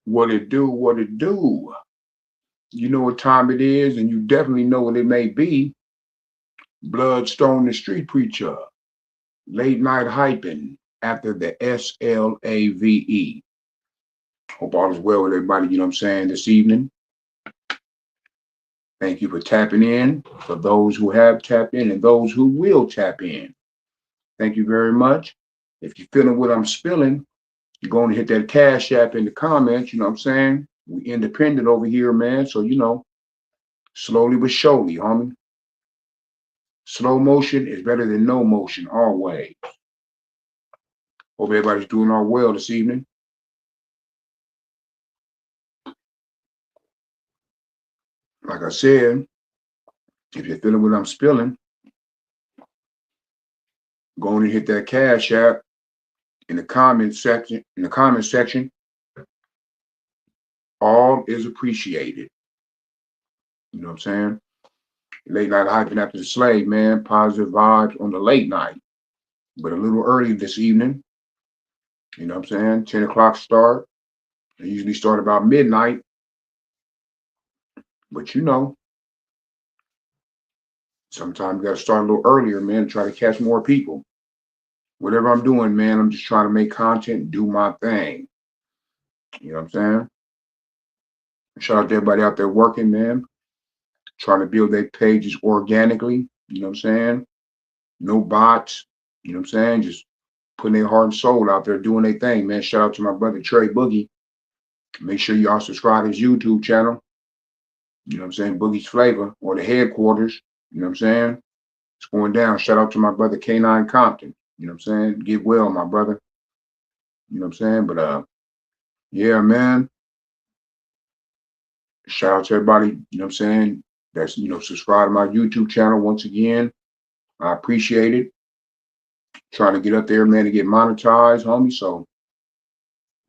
What it do, what it do. You know what time it is, and you definitely know what it may be. Bloodstone the Street Preacher. Late night hyping after the SLAVE. Hope all is well with everybody, you know what I'm saying, this evening. Thank you for tapping in. For those who have tapped in and those who will tap in. Thank you very much. If you're feeling what I'm spilling, you're going to hit that cash app in the comments, you know what I'm saying? We independent over here, man. So, slowly but surely, homie. Slow motion is better than no motion, always. Hope everybody's doing all well this evening. Like I said, if you're feeling what I'm spilling, go on and hit that cash app in the comment section. In the comment section, all is appreciated. You know what I'm saying? Late night hyping after the slave, man. Positive vibes on the late night, but a little early this evening. You know what I'm saying? 10 o'clock start. I usually start about midnight, but sometimes you got to start a little earlier, man, try to catch more people. Whatever I'm doing, man, I'm just trying to make content, do my thing. You know what I'm saying? Shout out to everybody out there working, man, trying to build their pages organically. You know what I'm saying? No bots. You know what I'm saying? Just putting their heart and soul out there doing their thing, man. Shout out to my brother Trey Boogie. Make sure y'all subscribe to his YouTube channel. You know what I'm saying? Boogie's Flavor or the headquarters. You know what I'm saying? It's going down. Shout out to my brother K9 Compton. You know what I'm saying? Get well, my brother. You know what I'm saying? But yeah, man. Shout out to everybody, you know what I'm saying? That's, subscribe to my YouTube channel once again. I appreciate it. Trying to get up there, man, to get monetized, homie. So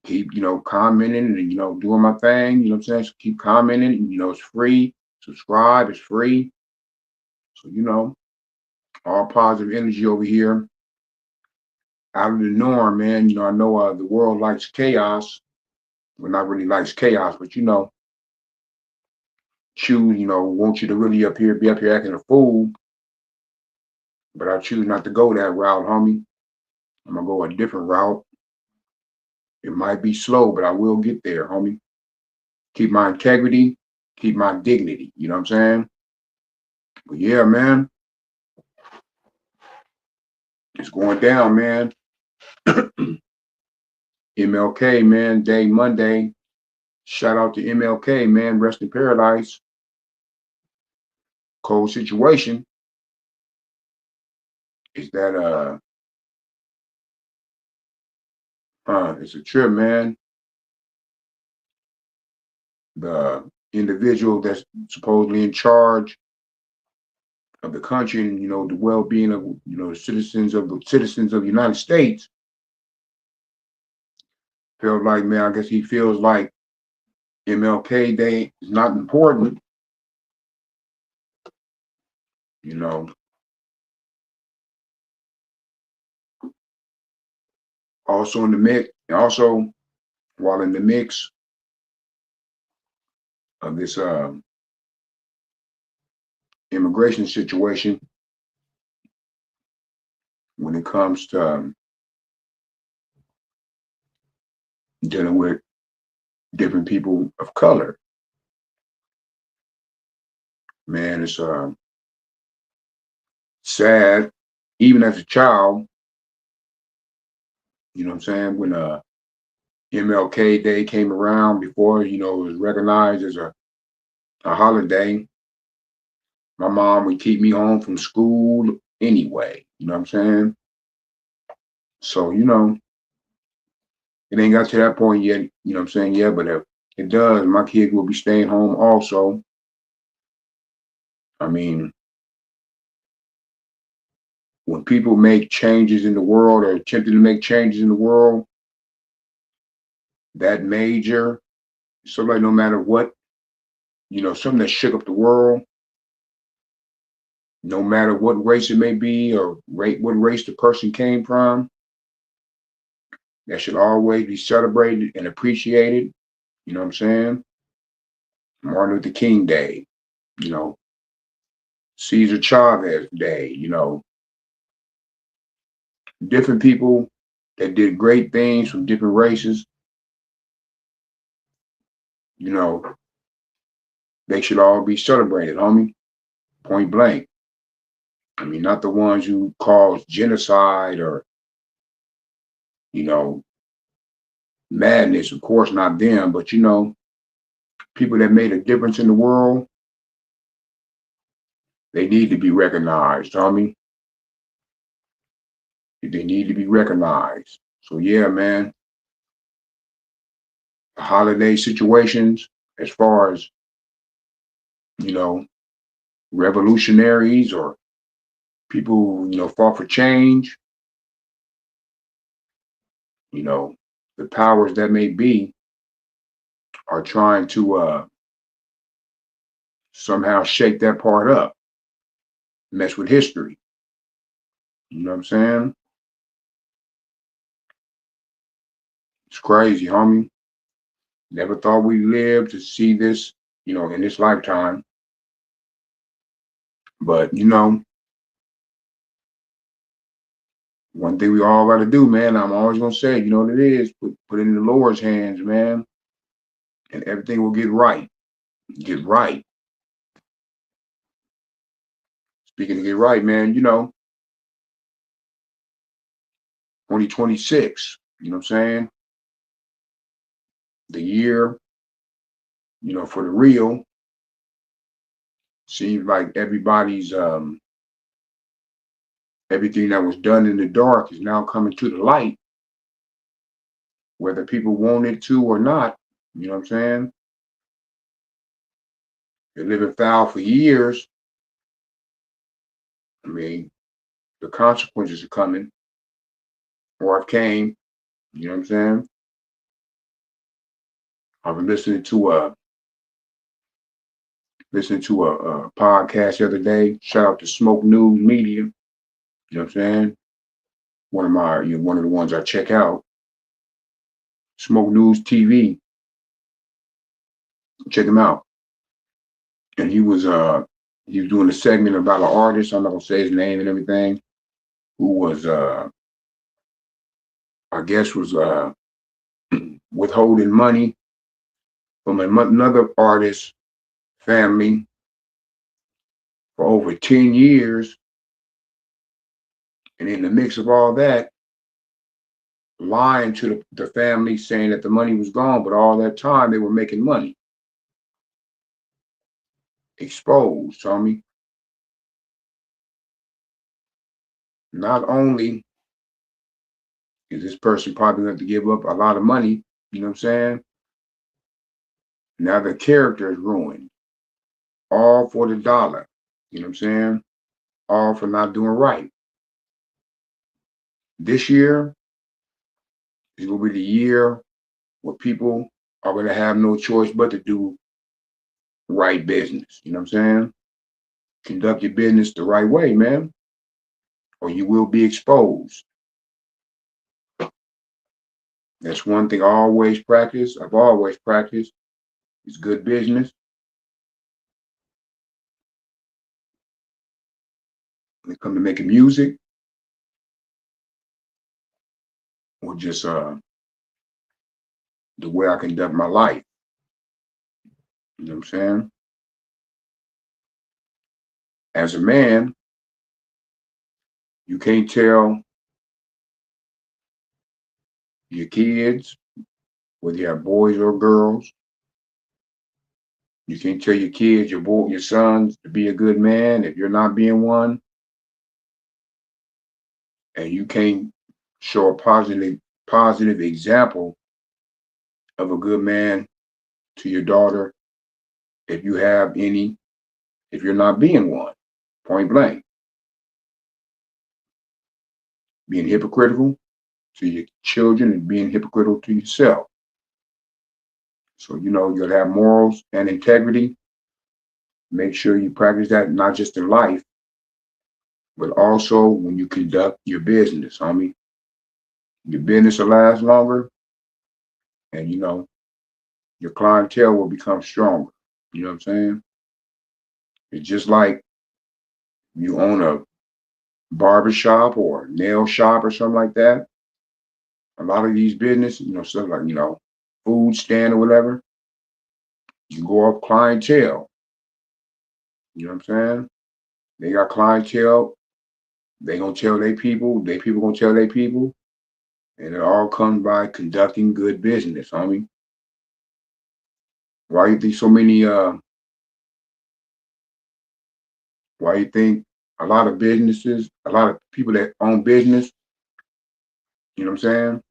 keep, commenting and, doing my thing. You know what I'm saying? So keep commenting. It's free. Subscribe, it's free. So, all positive energy over here. Out of the norm, man. I know the world likes chaos. Well, not really likes chaos, but choose, want you to really be up here acting a fool. But I choose not to go that route, homie. I'm gonna go a different route. It might be slow, but I will get there, homie. Keep my integrity, keep my dignity. You know what I'm saying? But yeah, man, it's going down, man. MLK, man, day Monday. Shout out to MLK, man. Rest in paradise. Cold situation. Is that it's a trip, man. The individual that's supposedly in charge of the country and the well-being of citizens of the United States felt like, man, I guess he feels like MLK Day is not important. Also in the mix, also while in the mix of this immigration situation, when it comes to dealing with different people of color, man, it's sad. Even as a child, you know what I'm saying, when MLK Day came around before, it was recognized as a holiday, my mom would keep me home from school anyway. You know what I'm saying? So, it ain't got to that point yet, you know what I'm saying? Yeah, but if it does, my kids will be staying home also. I mean, when people make changes in the world or attempting to make changes in the world, that major, so like no matter what, something that shook up the world, no matter what race it may be or what race the person came from, that should always be celebrated and appreciated. You know what I'm saying? Martin Luther King Day, you know, Cesar Chavez Day, different people that did great things from different races, you know, they should all be celebrated, homie. Point blank. I mean, not the ones who caused genocide or, you know, madness, of course, not them, but, people that made a difference in the world, they need to be recognized, homie. They need to be recognized. So, yeah, man, holiday situations, as far as, you know, revolutionaries or people who, fought for change, you know, the powers that may be are trying to somehow shake that part up, mess with history. You know what I'm saying? It's crazy, homie. Never thought we'd live to see this, in this lifetime. But, one thing we all got to do, man, I'm always going to say, you know what it is, put it in the Lord's hands, man, and everything will get right. Get right. Speaking of get right, man, 2026, you know what I'm saying? The year, for the real, seems like everybody's, everything that was done in the dark is now coming to the light, whether people want it to or not. You know what I'm saying? They're living foul for years. I mean, the consequences are coming, or have came. You know what I'm saying? I've been listening to a podcast the other day. Shout out to Smoke News Media. You know what I'm saying? One of the ones I check out. Smoke News TV. Check him out. And he was doing a segment about an artist. I'm not gonna say his name and everything. Who was I guess was withholding money from another artist's family for over 10 years. And in the mix of all that, lying to the family, saying that the money was gone, but all that time they were making money. Exposed, Tommy. Not only is this person probably going to give up a lot of money, you know what I'm saying? Now the character is ruined. All for the dollar. You know what I'm saying? All for not doing right. This year is going to be the year where people are going to have no choice but to do right business. You know what I'm saying? Conduct your business the right way, man, or you will be exposed. That's one thing I always practice. I've always practiced is good business. When it comes to making music or just the way I conduct my life. You know what I'm saying? As a man, you can't tell your kids, whether you have boys or girls, you can't tell your kids, your sons to be a good man if you're not being one. And you can't show a positive example of a good man to your daughter if you have any, if you're not being one. Point blank. Being hypocritical to your children and being hypocritical to yourself. So, you'll have morals and integrity. Make sure you practice that not just in life, but also when you conduct your business, homie. Your business will last longer, and your clientele will become stronger. You know what I'm saying? It's just like you own a barber shop or nail shop or something like that. A lot of these businesses, stuff like, food stand or whatever, you go off clientele. You know what I'm saying? They got clientele. They gonna tell their people gonna tell their people, and it all comes by conducting good business, homie. Why you think so many why you think a lot of businesses, a lot of people that own business, you know what I'm saying?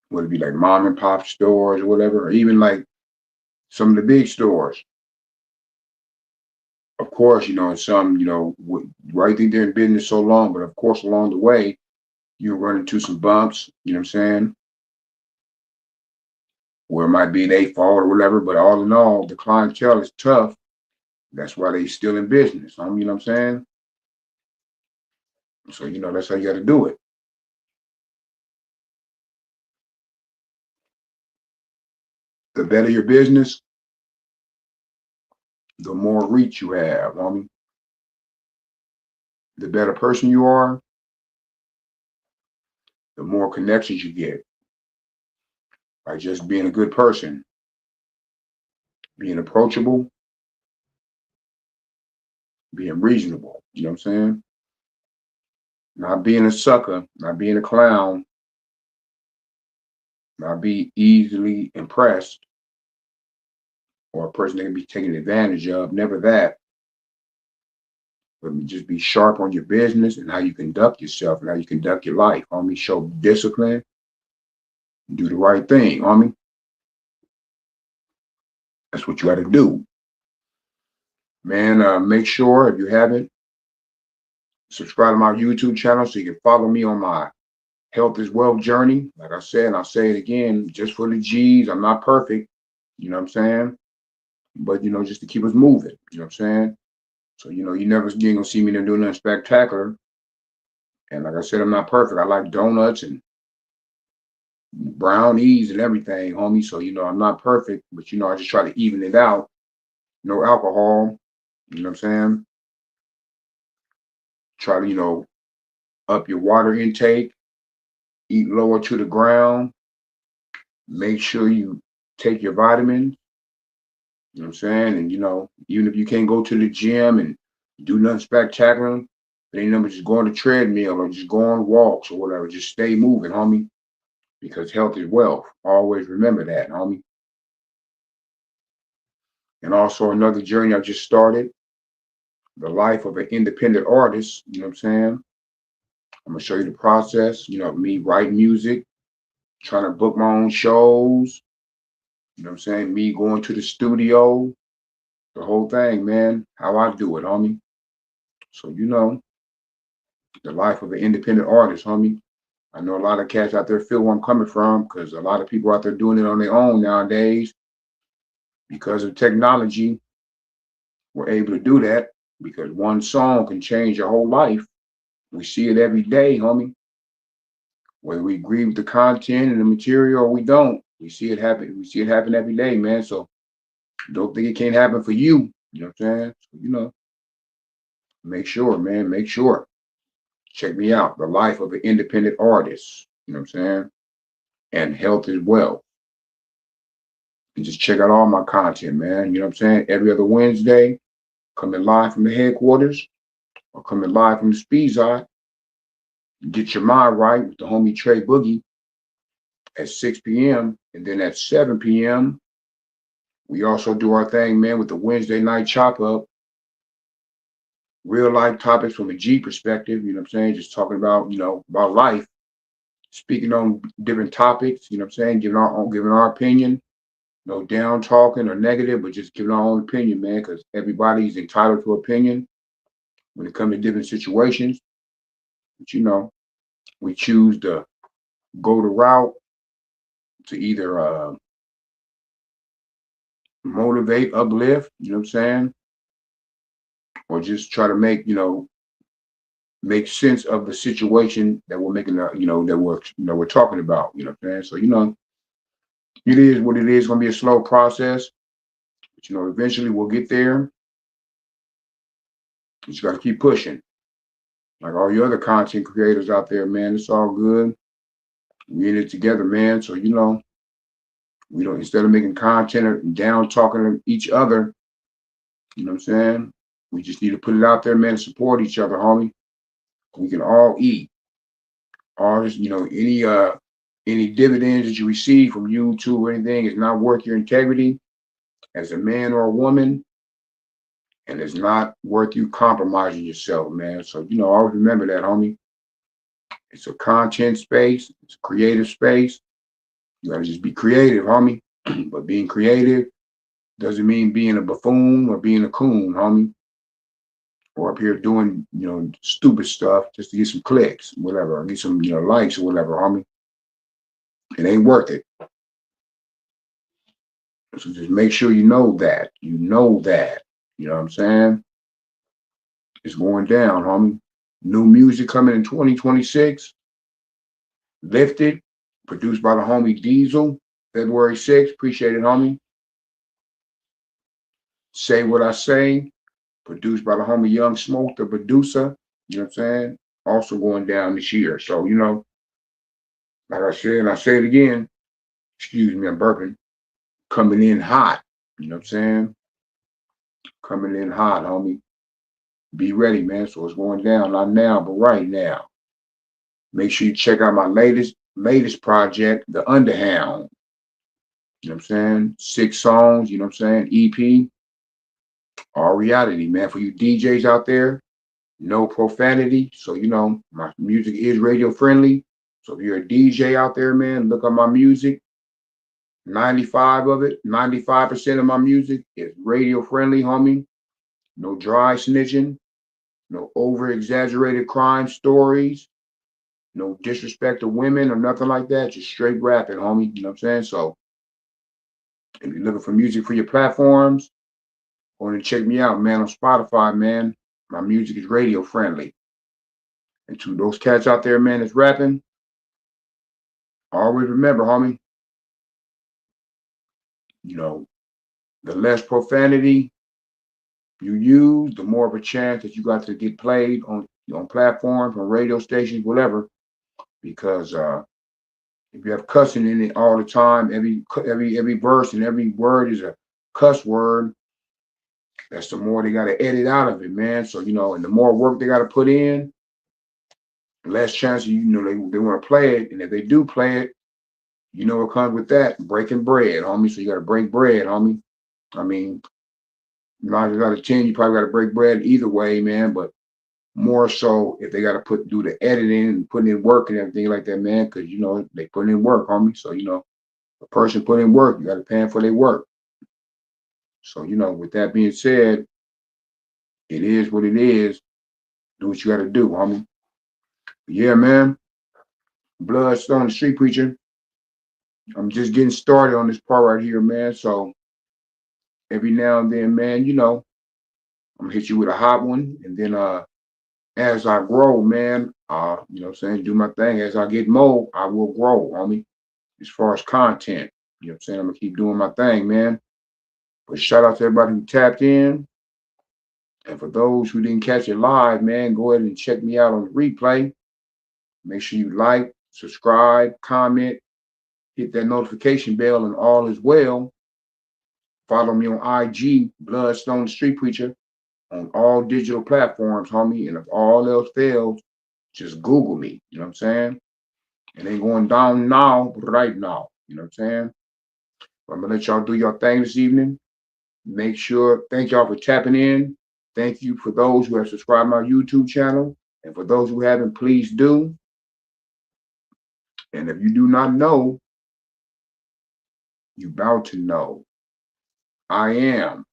Whether it be like mom and pop stores or whatever, or even like some of the big stores. Of course, and some, why you think they're in business so long, but of course along the way, you run into some bumps, you know what I'm saying? Where it might be they fault or whatever, but all in all, the clientele is tough. That's why they still in business. You know what I'm saying? So, that's how you got to do it. The better your business, the more reach you have. The better person you are, the more connections you get by just being a good person, being approachable, being reasonable. You know what I'm saying? Not being a sucker, not being a clown, not be easily impressed or a person that can be taken advantage of. Never that. But just be sharp on your business and how you conduct yourself and how you conduct your life. Show discipline, do the right thing. That's what you got to do. Man, make sure if you haven't, subscribe to my YouTube channel so you can follow me on my health is wealth journey. Like I said, and I'll say it again, just for the G's. I'm not perfect. You know what I'm saying? But, just to keep us moving. You know what I'm saying? So, you ain't gonna see me there doing nothing spectacular. And like I said, I'm not perfect. I like donuts and brownies and everything, homie. So, I'm not perfect, but I just try to even it out. No alcohol. You know what I'm saying? Try to, up your water intake, eat lower to the ground, make sure you take your vitamins, you know what I'm saying? And even if you can't go to the gym and do nothing spectacular, it ain't nothing, just go on the treadmill or just go on walks or whatever. Just stay moving, homie. Because health is wealth. Always remember that, homie. And also another journey I just started, the life of an independent artist, you know what I'm saying? I'm gonna show you the process, me writing music, trying to book my own shows, you know what I'm saying? Me going to the studio, the whole thing, man. How I do it, homie. So the life of an independent artist, homie. I know a lot of cats out there feel where I'm coming from because a lot of people out there doing it on their own nowadays. Because of technology, we're able to do that because one song can change your whole life. We see it every day, homie. Whether we agree with the content and the material or we don't, we see it happen. We see it happen every day, man. So don't think it can't happen for you. You know what I'm saying? So, make sure, man. Make sure. Check me out. The life of an independent artist. You know what I'm saying? And health is wealth. And just check out all my content, man. You know what I'm saying? Every other Wednesday, coming live from the headquarters or coming live from the speed side. Get your mind right with the homie Trey Boogie at 6 p.m. And then at 7 p.m., we also do our thing, man, with the Wednesday night chop up. Real life topics from a G perspective, you know what I'm saying? Just talking about, about life, speaking on different topics, you know what I'm saying? Giving our opinion, no down talking or negative, but just giving our own opinion, man, because everybody's entitled to opinion when it comes to different situations. But we choose to go the route to either motivate, uplift, you know what I'm saying? Or just try to make sense of the situation that we're making, that we're talking about, you know what I'm saying? So, It is what it is. It's gonna be a slow process, but eventually we'll get there. You just gotta keep pushing. Like all you other content creators out there, man, it's all good. We in it together, man. So we don't, instead of making content and down talking to each other, you know what I'm saying? We just need to put it out there, man, and support each other, homie. We can all eat. All this, any dividends that you receive from YouTube or anything is not worth your integrity as a man or a woman, and it's not worth you compromising yourself, man. So, always remember that, homie. It's a content space, it's a creative space. You gotta just be creative, homie. But being creative doesn't mean being a buffoon or being a coon, homie. Or up here doing, stupid stuff just to get some clicks, whatever, or get some, likes or whatever, homie. It ain't worth it. So just make sure you know that. You know that. You know what I'm saying? It's going down, homie. New music coming in 2026. Lifted, produced by the homie Diesel, February 6th. Appreciate it, homie. Say What I Say, produced by the homie Young Smoke, the producer. You know what I'm saying? Also going down this year. So, like I said, and I say it again, excuse me, I'm burping, coming in hot. You know what I'm saying? Coming in hot, homie. Be ready, man. So it's going down, not now, but right now. Make sure you check out my latest project, The Underhound. You know what I'm saying? 6 songs, you know what I'm saying? EP. All reality, man. For you DJs out there, no profanity. So, my music is radio friendly. So if you're a DJ out there, man, look up my music. 95% of my music is radio friendly, homie. No dry snitching, no over exaggerated crime stories, no disrespect to women or nothing like that. Just straight rapping, homie. You know what I'm saying? So if you're looking for music for your platforms, go and check me out, man, on Spotify, man. My music is radio friendly. And to those cats out there, man, that's rapping, always remember, homie, the less profanity you use, the more of a chance that you got to get played on platforms, on radio stations, whatever. Because if you have cussing in it all the time, every verse and every word is a cuss word. That's the more they got to edit out of it, man. So and the more work they got to put in, the less chance they want to play it. And if they do play it, what comes with that? Breaking bread, homie. So you got to break bread, homie. I mean, 9 out of 10, you probably got to break bread either way, man. But more so if they got to do the editing and putting in work and everything like that, man. Because they put in work, homie. So a person put in work, you got to pay them for their work. So with that being said, it is what it is. Do what you got to do, homie. Yeah, man. Bloodstone, the street preacher. I'm just getting started on this part right here, man. So every now and then, man, I'm gonna hit you with a hot one, and then as I grow, man, do my thing. As I get more, I will grow, homie. As far as content, I'm gonna keep doing my thing, man. But shout out to everybody who tapped in. And for those who didn't catch it live, man, go ahead and check me out on the replay. Make sure you like, subscribe, comment, hit that notification bell, and all is well. Follow me on IG, Bloodstone Street Preacher, on all digital platforms, homie. And if all else fails, just Google me. You know what I'm saying? It ain't going down now, but right now. You know what I'm saying? But I'm going to let y'all do your thing this evening. Make sure, thank y'all for tapping in. Thank you for those who have subscribed to my YouTube channel. And for those who haven't, please do. And if you do not know, you're about to know. I am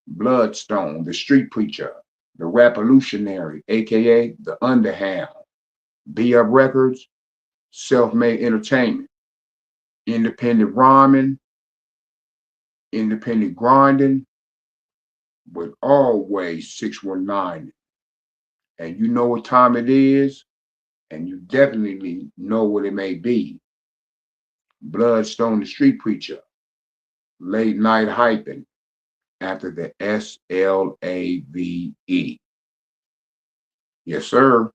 Bloodstone, the street preacher, the revolutionary, aka the Underhound, B Up Records, self-made entertainment, independent rhyming, independent grinding, but always 619. And you know what time it is, and you definitely know what it may be. Bloodstone, the street preacher. Late night hyping after the SLAVE. Yes, sir.